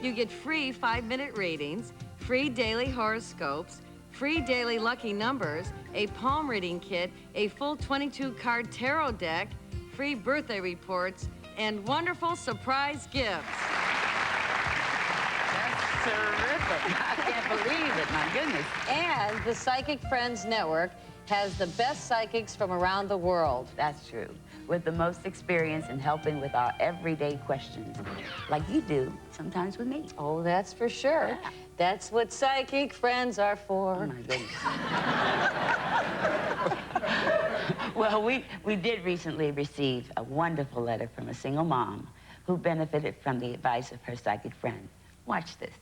You get free 5-minute readings, free daily horoscopes, free daily lucky numbers, a palm reading kit, a full 22-card tarot deck, free birthday reports, and wonderful surprise gifts. That's terrific. I can't believe it, my goodness. And the Psychic Friends Network has the best psychics from around the world. That's true. With the most experience in helping with our everyday questions, like you do sometimes with me. Oh, that's for sure. Yeah. That's what Psychic Friends are for. Oh, my goodness. Well, we did recently receive a wonderful letter from a single mom who benefited from the advice of her psychic friend. Watch this.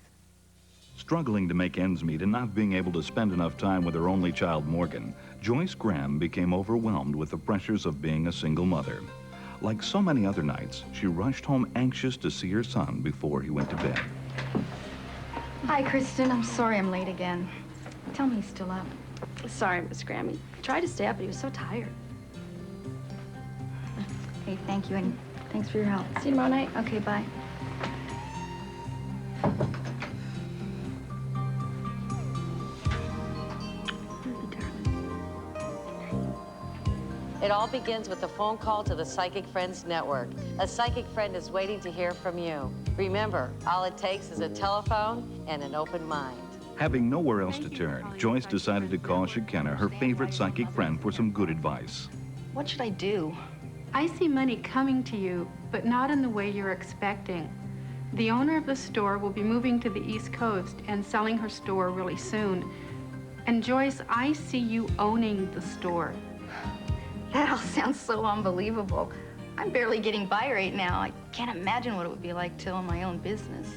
Struggling to make ends meet and not being able to spend enough time with her only child, Morgan, Joyce Graham became overwhelmed with the pressures of being a single mother. Like so many other nights, she rushed home anxious to see her son before he went to bed. Hi, Kristen. I'm sorry I'm late again. Tell me he's still up. Sorry, Miss Graham. He tried to stay up, but he was so tired. Hey, thank you, and thanks for your help. See you tomorrow night. Okay, bye. It all begins with a phone call to the Psychic Friends Network. A psychic friend is waiting to hear from you. Remember, all it takes is a telephone and an open mind. Having nowhere else to turn, Joyce decided to call Shekinah, her favorite psychic friend, for some good advice. What should I do? I see money coming to you, but not in the way you're expecting. The owner of the store will be moving to the East Coast and selling her store really soon. And Joyce, I see you owning the store. That all sounds so unbelievable. I'm barely getting by right now. I can't imagine what it would be like to own my own business.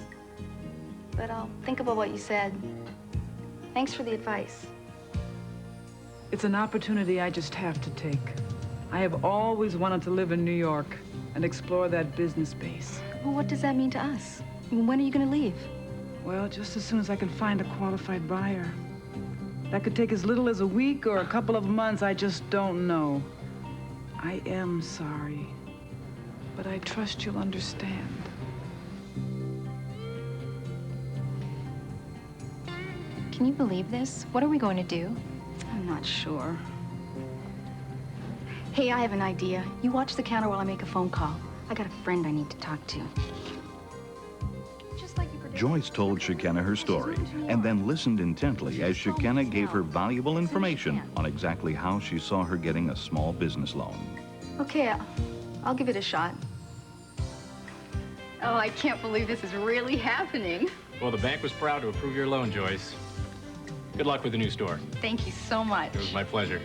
But I'll think about what you said. Thanks for the advice. It's an opportunity I just have to take. I have always wanted to live in New York and explore that business base. Well, what does that mean to us? I mean, when are you going to leave? Well, just as soon as I can find a qualified buyer. That could take as little as a week or a couple of months. I just don't know. I am sorry, but I trust you'll understand. Can you believe this? What are we going to do? I'm not sure. Hey, I have an idea. You watch the counter while I make a phone call. I got a friend I need to talk to. Joyce told Shekinah her story and then listened intently as Shekinah gave her valuable information on exactly how she saw her getting a small business loan. Okay, I'll give it a shot. Oh, I can't believe this is really happening. Well, the bank was proud to approve your loan, Joyce. Good luck with the new store. Thank you so much. It was my pleasure.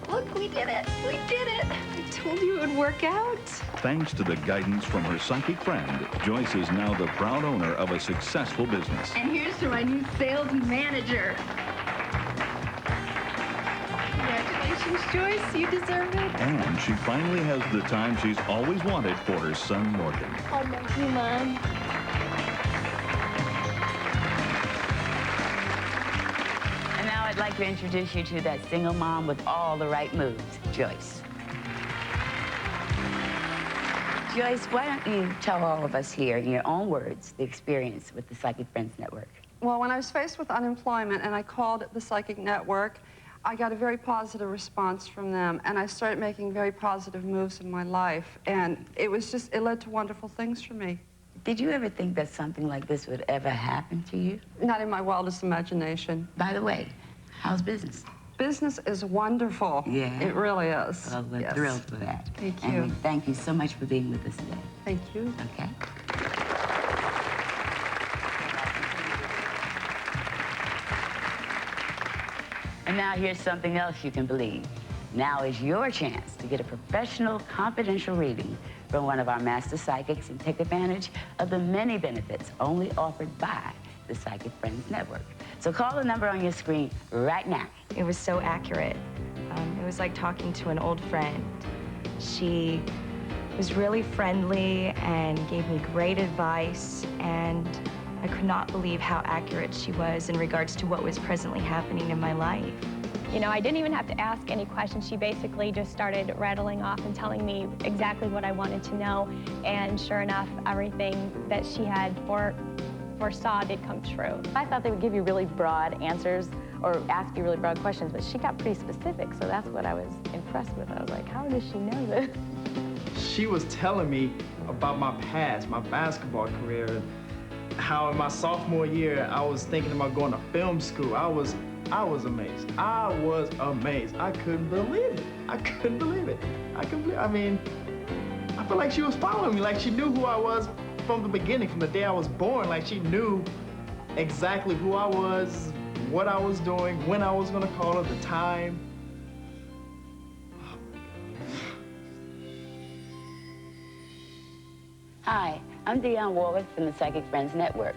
Look, we did it. We did it. I told you it would work out. Thanks to the guidance from her psychic friend, Joyce is now the proud owner of a successful business. And here's to my new sales manager. Congratulations, Joyce. You deserve it. And she finally has the time she's always wanted for her son, Morgan. I love you, Mom. And now I'd like to introduce you to that single mom with all the right moves, Joyce. Joyce, why don't you tell all of us here, in your own words, the experience with the Psychic Friends Network? Well, when I was faced with unemployment and I called the Psychic Network, I got a very positive response from them, and I started making very positive moves in my life, and it led to wonderful things for me. Did you ever think that something like this would ever happen to you? Not in my wildest imagination. By the way, how's business? Business is wonderful. Yeah. It really is. Well, we're Yes. thrilled for that. Thank you. And we thank you so much for being with us today. Thank you. Okay. And now here's something else you can believe. Now is your chance to get a professional, confidential reading from one of our master psychics and take advantage of the many benefits only offered by the Psychic Friends Network. So call the number on your screen right now. It was so accurate. It was like talking to an old friend. She was really friendly and gave me great advice, and I could not believe how accurate she was in regards to what was presently happening in my life. You know, I didn't even have to ask any questions. She basically just started rattling off and telling me exactly what I wanted to know. And sure enough, everything that she had foresaw did come true. I thought they would give you really broad answers or ask you really broad questions, but she got pretty specific, so that's what I was impressed with. I was like, how does she know this? She was telling me about my past, my basketball career, and how in my sophomore year, I was thinking about going to film school. I was amazed. I was amazed. I couldn't believe it. I couldn't believe it. I mean, I feel like she was following me, like she knew who I was from the beginning, from the day I was born. Like she knew exactly who I was, what I was doing, when I was gonna call her, the time. Hi, I'm Dionne Warwick from the Psychic Friends Network.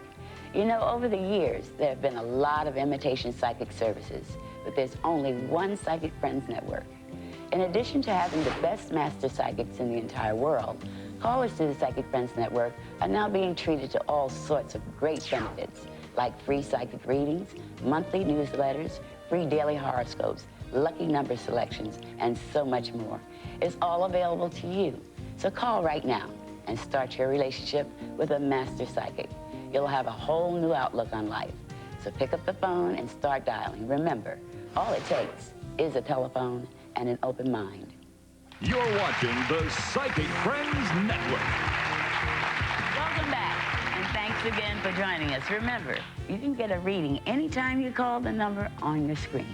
You know, over the years, there have been a lot of imitation psychic services, but there's only one Psychic Friends Network. In addition to having the best master psychics in the entire world, callers to the Psychic Friends Network are now being treated to all sorts of great benefits, like free psychic readings, monthly newsletters, free daily horoscopes, lucky number selections, and so much more. It's all available to you. So call right now and start your relationship with a master psychic. You'll have a whole new outlook on life. So pick up the phone and start dialing. Remember, all it takes is a telephone and an open mind. You're watching the Psychic Friends Network. Welcome back, and thanks again for joining us. Remember, you can get a reading anytime you call the number on your screen.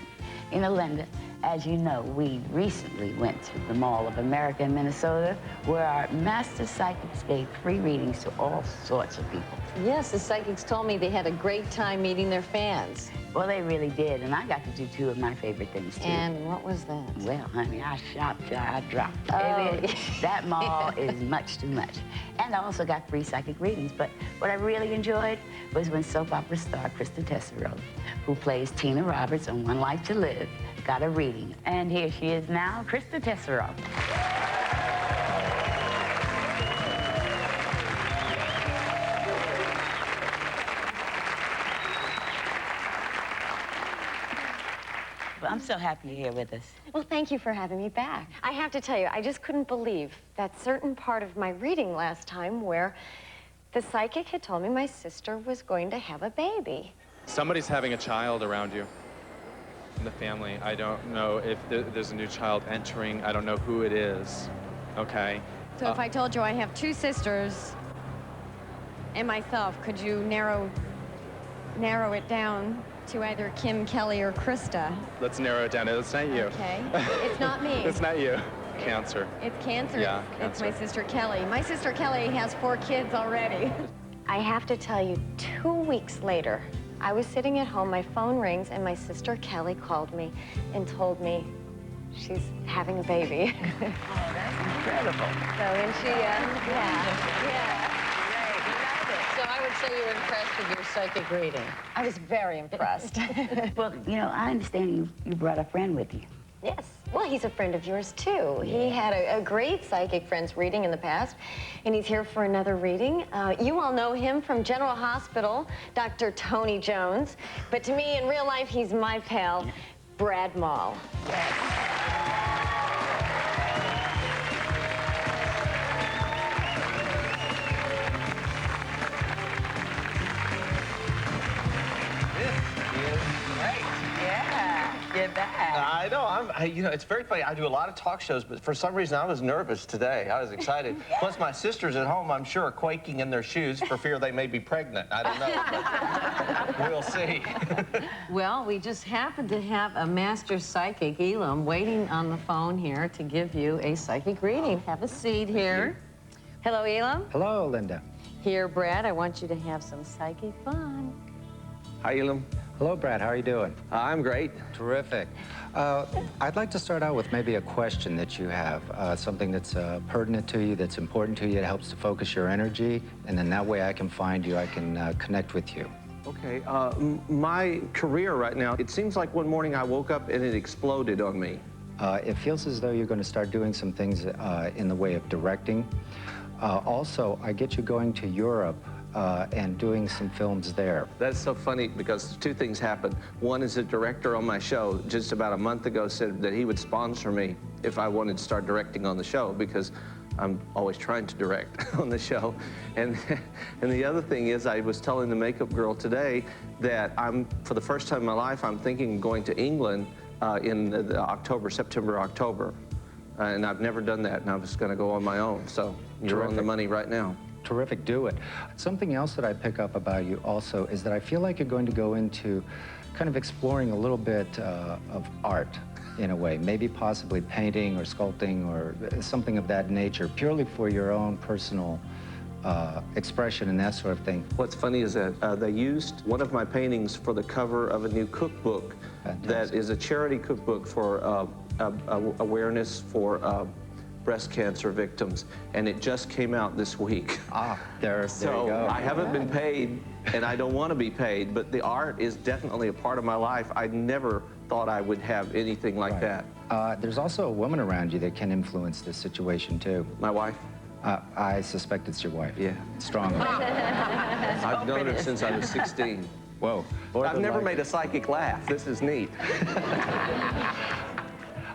You know, Linda, as you know, we recently went to the Mall of America in Minnesota, where our master psychics gave free readings to all sorts of people. Yes, the psychics told me they had a great time meeting their fans. Well, they really did, and I got to do two of my favorite things, too. And what was that? Well, honey, I shopped till I dropped. Oh. That mall is much too much. And I also got free psychic readings, but what I really enjoyed was when soap opera star Krista Tessero, who plays Tina Roberts on One Life to Live, got a reading. And here she is now, Krista Tessero. Well, I'm so happy you're here with us. Well, thank you for having me back. I have to tell you, I just couldn't believe that certain part of my reading last time where the psychic had told me my sister was going to have a baby. Somebody's having a child around you in the family. I don't know if there's a new child entering. I don't know who it is, okay? So if I told you I have two sisters and myself, could you narrow it down to either Kim, Kelly, or Krista? Let's narrow it down. It's not you. Okay. It's not me. It's not you. Cancer. It's cancer. Yeah, It's cancer. my sister Kelly. My sister Kelly has 4 kids already. I have to tell you, 2 weeks later, I was sitting at home, my phone rings, and my sister Kelly called me and told me she's having a baby. Oh, that's incredible. So, and she, yeah. So I would say you were impressed with your psychic reading. I was very impressed. Well, you know, I understand you brought a friend with you. Yes. Well, he's a friend of yours, too. He had a great Psychic Friends reading in the past, and he's here for another reading. You all know him from General Hospital, Dr. Tony Jones. But to me, in real life, he's my pal, Brad Mall. Get back. I know. You know, it's very funny. I do a lot of talk shows, but for some reason I was nervous today. I was excited. Plus, my sisters at home, I'm sure, are quaking in their shoes for fear they may be pregnant. I don't know, but we'll see. Well, we just happen to have a master psychic, Elam, waiting on the phone here to give you a psychic reading. Have a seat here. Hello, Elam. Hello, Linda. Here, Brad, I want you to have some psychic fun. Hi, Elam. Hello, Brad. How are you doing? I'm great. Terrific. I'd like to start out with maybe a question that you have, something that's pertinent to you, that's important to you, that helps to focus your energy, and then that way I can find you, I can connect with you. Okay. My career right now, it seems like one morning I woke up and it exploded on me. It feels as though you're going to start doing some things in the way of directing. Also, I get you going to Europe and doing some films there. That's so funny because two things happened. One is a director on my show just about a month ago said that he would sponsor me if I wanted to start directing on the show because I'm always trying to direct on the show. And the other thing is I was telling the makeup girl today that for the first time in my life, I'm thinking of going to England in the September, October. And I've never done that, and I was going to go on my own. So you're on the money right now. Terrific, do it. Something else that I pick up about you also is that I feel like you're going to go into kind of exploring a little bit of art in a way, maybe possibly painting or sculpting or something of that nature, purely for your own personal expression and that sort of thing. What's funny is that they used one of my paintings for the cover of a new cookbook. Fantastic. That is a charity cookbook for awareness for breast cancer victims, and it just came out this week. There you go. I haven't been paid, and I don't want to be paid, but the art is definitely a part of my life. I never thought I would have anything like that. There's also a woman around you that can influence this situation, too. My wife? I suspect it's your wife. Yeah. Strongly. I've known her since I was 16. Whoa. I've never made a psychic laugh. This is neat.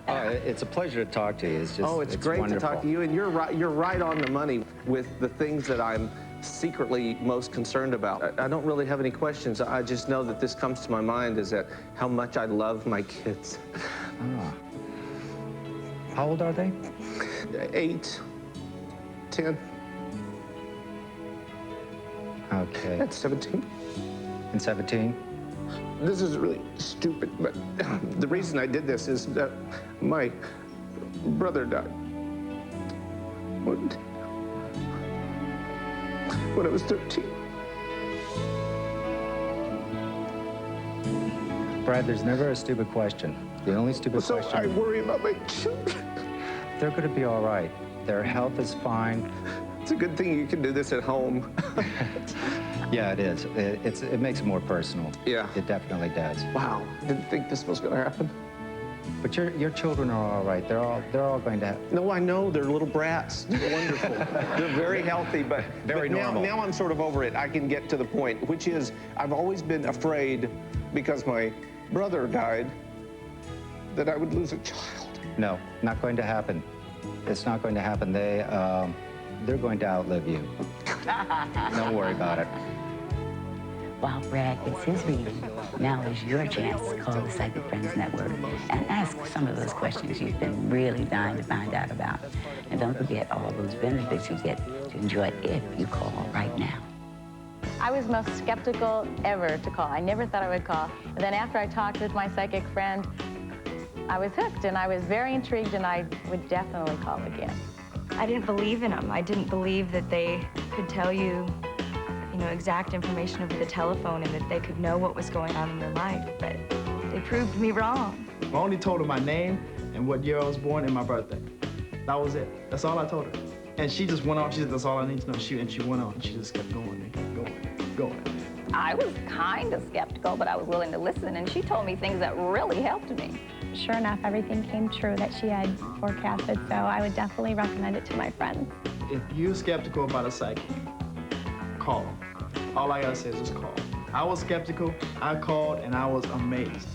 It's a pleasure to talk to you. It's just, it's great wonderful to talk to you, and you're right on the money with the things that I'm secretly most concerned about. I don't really have any questions. I just know that this comes to my mind is that how much I love my kids. How old are they? 8, 10. Okay. That's 17. And 17? This is really stupid, but the reason I did this is that my brother died when I was 13. Brad, there's never a stupid question. The only stupid question... So I worry about my children. They're going to be all right. Their health is fine. It's a good thing you can do this at home. Yeah, it is. It makes it more personal. Yeah. It definitely does. Wow, didn't think this was going to happen. But your children are all right. They're all going to have... No, I know. They're little brats. They're wonderful. They're very healthy, but normal. Now I'm sort of over it. I can get to the point, which is I've always been afraid because my brother died that I would lose a child. No, not going to happen. It's not going to happen. They're going to outlive you. Don't worry about it. While Brad gets his reading, now is your chance to call the Psychic Friends Network and ask some of those questions you've been really dying to find out about. And don't forget all those benefits you get to enjoy if you call right now. I was most skeptical ever to call. I never thought I would call. And then after I talked with my psychic friend, I was hooked, and I was very intrigued, and I would definitely call again. I didn't believe in them. I didn't believe that they could tell you, exact information over the telephone and that they could know what was going on in your life, but they proved me wrong. I only told her my name and what year I was born and my birthday. That was it. That's all I told her. And she just went on. She said, that's all I need to know. And she went on. She just kept going and going. I was kind of skeptical, but I was willing to listen, and she told me things that really helped me. Sure enough, everything came true that she had forecasted, so I would definitely recommend it to my friends. If you're skeptical about a psychic, call them. All I gotta say is just call. I was skeptical, I called, and I was amazed.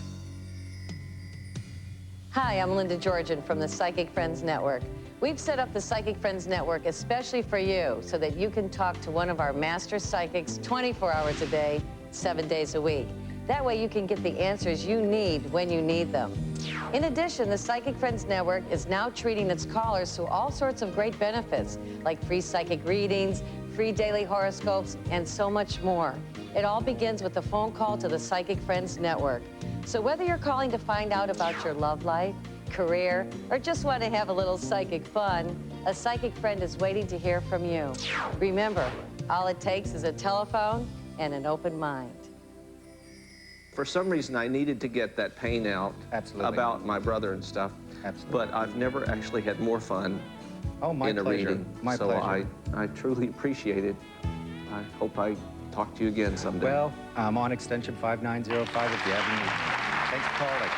Hi, I'm Linda Georgian from the Psychic Friends Network. We've set up the Psychic Friends Network especially for you so that you can talk to one of our master psychics 24 hours a day, 7 days a week. That way you can get the answers you need when you need them. In addition, the Psychic Friends Network is now treating its callers to all sorts of great benefits, like free psychic readings, free daily horoscopes, and so much more. It all begins with a phone call to the Psychic Friends Network. So whether you're calling to find out about your love life, career, or just want to have a little psychic fun, a psychic friend is waiting to hear from you. Remember, all it takes is a telephone and an open mind. For some reason, I needed to get that pain out about my brother and stuff. Absolutely. But I've never actually had more fun my in a pleasure. reading. My so pleasure. I truly appreciate it. I hope I talk to you again someday. Well, I'm on extension 5905 if you have any. Thanks for calling.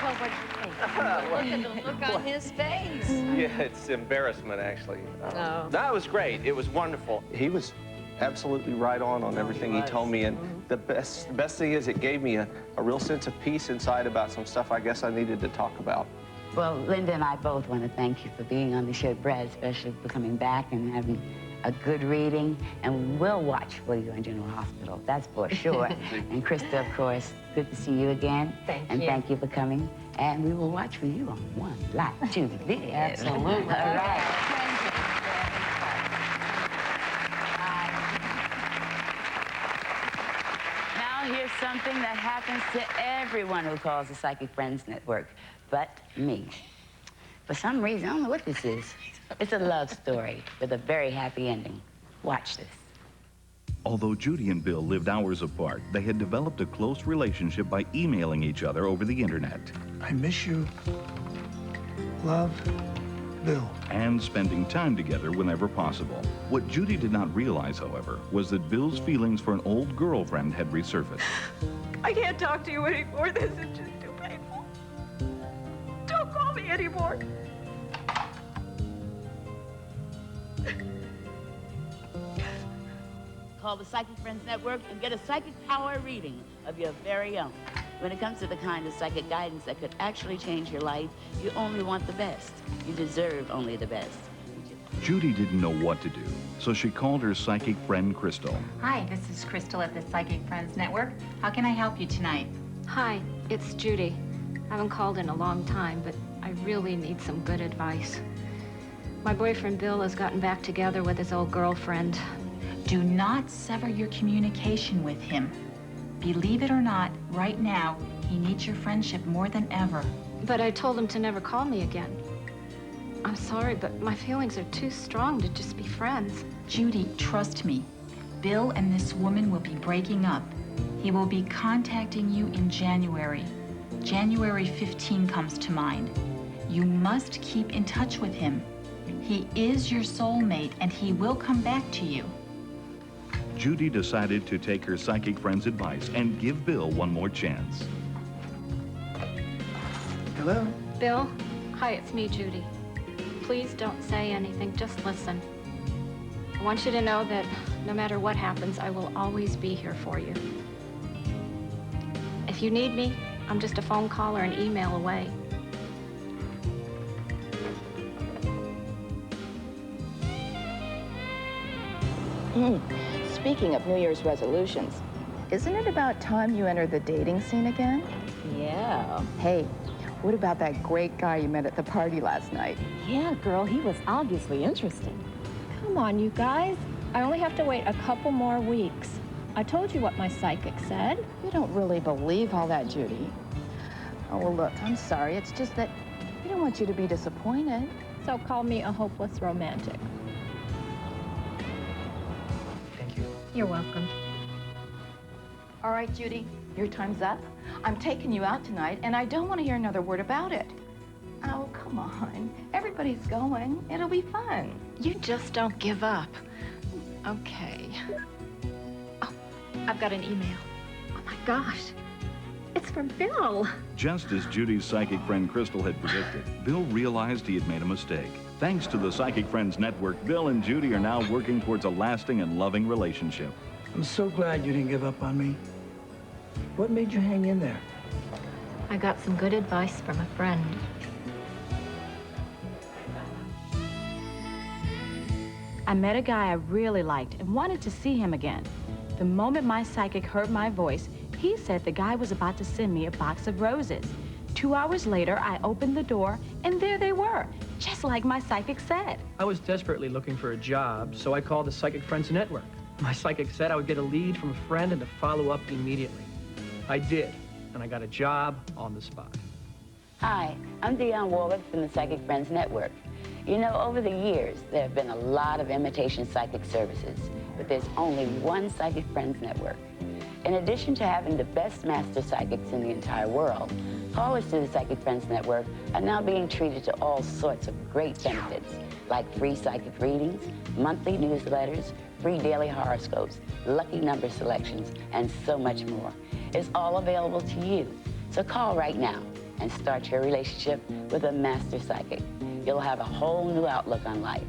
Well, what do you think? Look at the look on his face. Yeah, it's embarrassment, actually. No. That was great. It was wonderful. He was absolutely right on everything he told me, and the best thing is it gave me a real sense of peace inside about some stuff I guess I needed to talk about. Well, Linda and I both want to thank you for being on the show, Brad, especially for coming back and having a good reading, and we'll watch for you in General Hospital, that's for sure. And Krista, of course, good to see you again. Thank you. Thank you for coming. And we will watch for you on One Life TV. Absolutely. All right. Now here's something that happens to everyone who calls the Psychic Friends Network, but me. For some reason, I don't know what this is. It's a love story with a very happy ending. Watch this. Although Judy and Bill lived hours apart, they had developed a close relationship by emailing each other over the internet. I miss you. Love, Bill. And spending time together whenever possible. What Judy did not realize, however, was that Bill's feelings for an old girlfriend had resurfaced. I can't talk to you anymore. This is just too painful. Don't call me anymore. Call the Psychic Friends Network and get a psychic power reading of your very own. When it comes to the kind of psychic guidance that could actually change your life, you only want the best. You deserve only the best. Judy didn't know what to do, so she called her psychic friend Crystal. Hi, this is Crystal at the Psychic Friends Network. How can I help you tonight? Hi, it's Judy. I haven't called in a long time, but I really need some good advice. My boyfriend Bill has gotten back together with his old girlfriend. Do not sever your communication with him. Believe it or not, right now, he needs your friendship more than ever. But I told him to never call me again. I'm sorry, but my feelings are too strong to just be friends. Judy, trust me. Bill and this woman will be breaking up. He will be contacting you in January. January 15 comes to mind. You must keep in touch with him. He is your soulmate, and he will come back to you. Judy decided to take her psychic friend's advice and give Bill one more chance. Hello? Bill? Hi, it's me, Judy. Please don't say anything, just listen. I want you to know that no matter what happens, I will always be here for you. If you need me, I'm just a phone call or an email away. Speaking of New Year's resolutions, isn't it about time you entered the dating scene again? Yeah. Hey, what about that great guy you met at the party last night? Yeah, girl, he was obviously interesting. Come on, you guys. I only have to wait a couple more weeks. I told you what my psychic said. You don't really believe all that, Judy. Oh, well, look, I'm sorry. It's just that we don't want you to be disappointed. So call me a hopeless romantic. You're welcome. All right, Judy, your time's up. I'm taking you out tonight, and I don't want to hear another word about it. Oh, come on. Everybody's going. It'll be fun. You just don't give up. Okay. Oh, I've got an email. Oh my gosh. It's from Bill. Just as Judy's psychic friend Crystal had predicted, Bill realized he had made a mistake. Thanks to the Psychic Friends Network, Bill and Judy are now working towards a lasting and loving relationship. I'm so glad you didn't give up on me. What made you hang in there? I got some good advice from a friend. I met a guy I really liked and wanted to see him again. The moment my psychic heard my voice, he said the guy was about to send me a box of roses. 2 hours later, I opened the door, and there they were, just like my psychic said. I was desperately looking for a job, so I called the Psychic Friends Network. My psychic said I would get a lead from a friend and to follow up immediately. I did, and I got a job on the spot. Hi, I'm Dionne Warwick from the Psychic Friends Network. You know, over the years, there have been a lot of imitation psychic services, but there's only one Psychic Friends Network. In addition to having the best master psychics in the entire world, callers to the Psychic Friends Network are now being treated to all sorts of great benefits, like free psychic readings, monthly newsletters, free daily horoscopes, lucky number selections, and so much more. It's all available to you. So call right now. and start your relationship with a master psychic. You'll have a whole new outlook on life.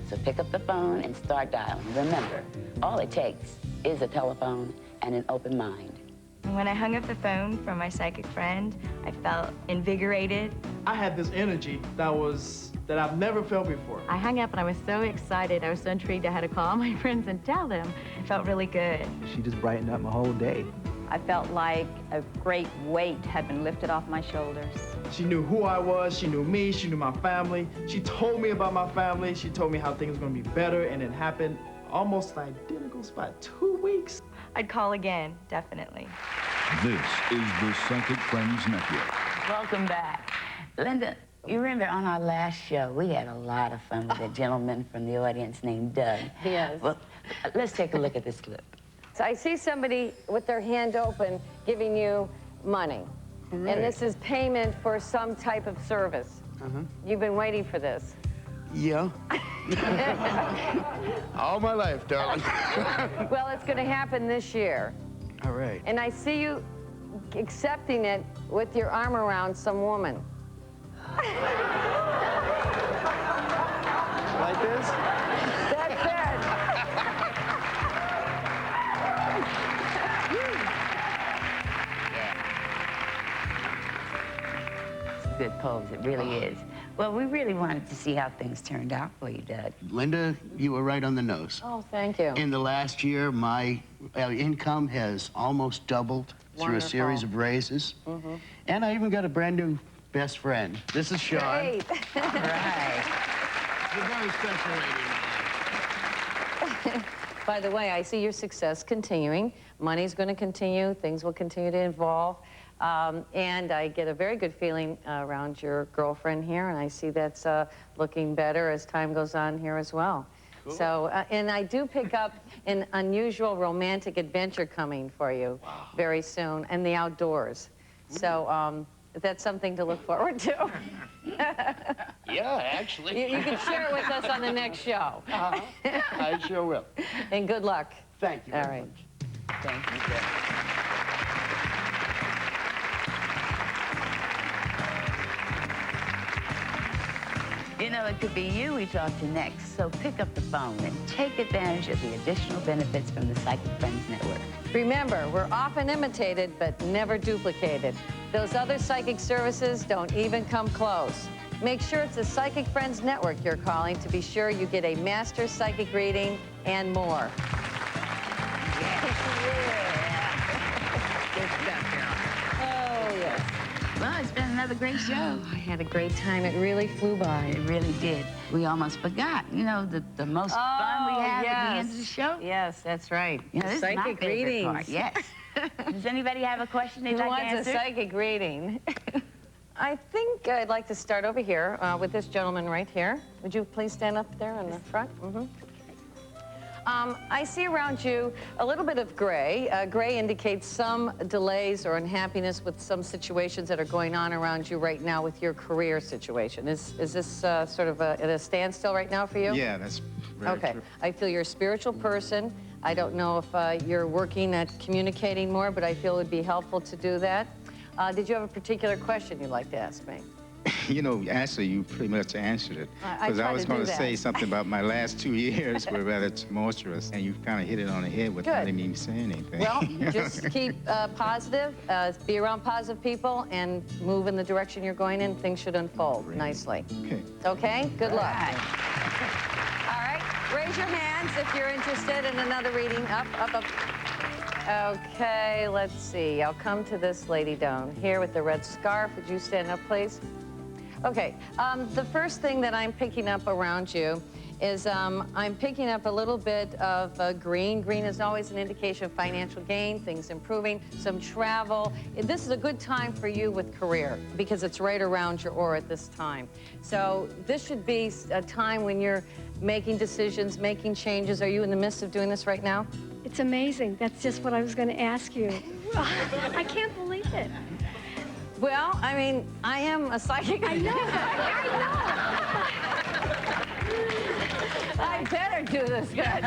So pick up the phone and start dialing. Remember, all it takes is a telephone and an open mind. And when I hung up the phone from my psychic friend, I felt invigorated. I had this energy that I've never felt before. I hung up and I was so excited. I was so intrigued I had to call my friends and tell them. It felt really good. She just brightened up my whole day. I felt like a great weight had been lifted off my shoulders. She knew who I was, she knew me, she knew my family. She told me about my family, she told me how things were gonna be better, and it happened almost an identical spot, 2 weeks. I'd call again, definitely. This is the Psychic Friends Network. Welcome back. Linda, you remember on our last show, we had a lot of fun with a gentleman from the audience named Doug. Yes. Well, let's take a look at this clip. So I see somebody with their hand open giving you money. Right. And this is payment for some type of service. You've been waiting for this. Yeah. All my life, darling. Well, it's going to happen this year. All right. And I see you accepting it with your arm around some woman. Like this? That's it. It's a good pose, it really is. Well, we really wanted to see how things turned out for you, Doug. Linda, you were right on the nose. Oh, thank you. In the last year, my income has almost doubled through a series of raises. And I even got a brand new best friend. This is Sean. Great. All right. You're very special lady. By the way, I see your success continuing. Money's going to continue. Things will continue to evolve. And I get a very good feeling around your girlfriend here, and I see that's looking better as time goes on here as well. Cool. So, and I do pick up an unusual romantic adventure coming for you very soon, and the outdoors. So that's something to look forward to. Yeah, actually. You can share it with us on the next show. I sure will. And good luck. Thank you. All right. Thank you, Doug. You know, it could be you we talk to next, so pick up the phone and take advantage of the additional benefits from the Psychic Friends Network. Remember, we're often imitated, but never duplicated. Those other psychic services don't even come close. Make sure it's the Psychic Friends Network you're calling to be sure you get a master psychic reading and more. Oh, yes. Well, it's been another great show. I had a great time. It really flew by. It really did. We almost forgot, you know, the most fun we had at the end of the show. Yes, that's right. You know, this is my Psychic favorite readings. part. Yes. Does anybody have a question they'd Who like to wants answer? a psychic reading? I think I'd like to start over here with this gentleman right here. Would you please stand up there in the front? I see around you a little bit of gray. Gray indicates some delays or unhappiness with some situations that are going on around you right now with your career situation. Is this sort of at a standstill right now for you? Yeah, that's very okay. true. I feel you're a spiritual person. I don't know if you're working at communicating more, but I feel it would be helpful to do that. Did you have a particular question you'd like to ask me? You know, actually, you pretty much answered it. Because I was going to say something about my last 2 years were rather tumultuous, and you kind of hit it on the head without even saying anything. Well, just keep positive, be around positive people, and move in the direction you're going in. Things should unfold nicely. Okay. Okay? Good luck. All right. Raise your hands if you're interested in another reading. Up, up, up. Okay, let's see. I'll come to this lady down here with the red scarf. Would you stand up, please? Okay, the first thing that I'm picking up around you is I'm picking up a little bit of green. Green is always an indication of financial gain, things improving, some travel. This is a good time for you with career because it's right around your aura at this time. So this should be a time when you're making decisions, making changes. Are you in the midst of doing this right now? It's amazing. That's just what I was going to ask you. I can't believe it. Well, I mean, I am a psychic. I know. I better do this good.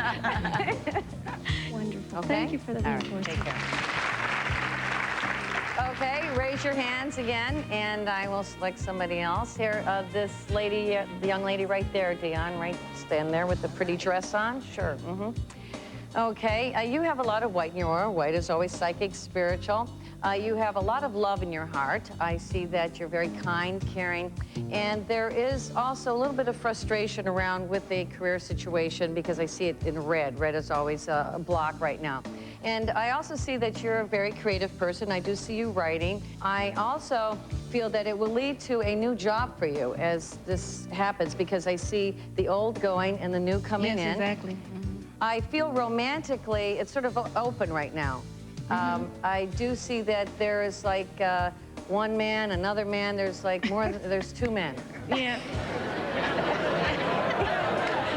Wonderful. Okay? Thank you for the All right, reinforcement. take care. Okay, raise your hands again, and I will select somebody else. Here, this lady, the young lady right there, Dion, right? Stand there with the pretty dress on. Sure. Okay, you have a lot of white in your aura. White is always psychic, spiritual. You have a lot of love in your heart. I see that you're very kind, caring, and there is also a little bit of frustration around with the career situation because I see it in red. Red is always a block right now. And I also see that you're a very creative person. I do see you writing. I also feel that it will lead to a new job for you as this happens because I see the old going and the new coming in. Yes, exactly. I feel romantically, it's sort of open right now. I do see that there is like one man, another man, there's like more, there's two men. Yeah.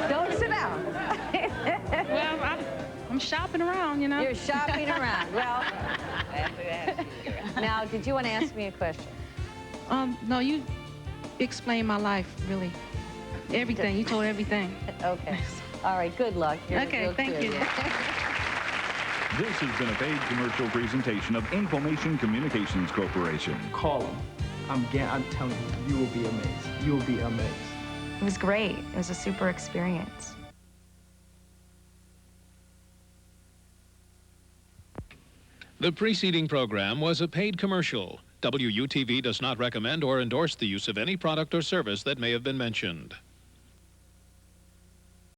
Don't sit down. Well, I'm shopping around, you know. You're shopping around. Well, now, did you want to ask me a question? No, you explained my life, really. Everything. You told everything. Okay. All right, good luck. Okay, thank you. This has been a paid commercial presentation of Information Communications Corporation. Call them. I'm telling you, you will be amazed. You will be amazed. It was great. It was a super experience. The preceding program was a paid commercial. WUTV does not recommend or endorse the use of any product or service that may have been mentioned.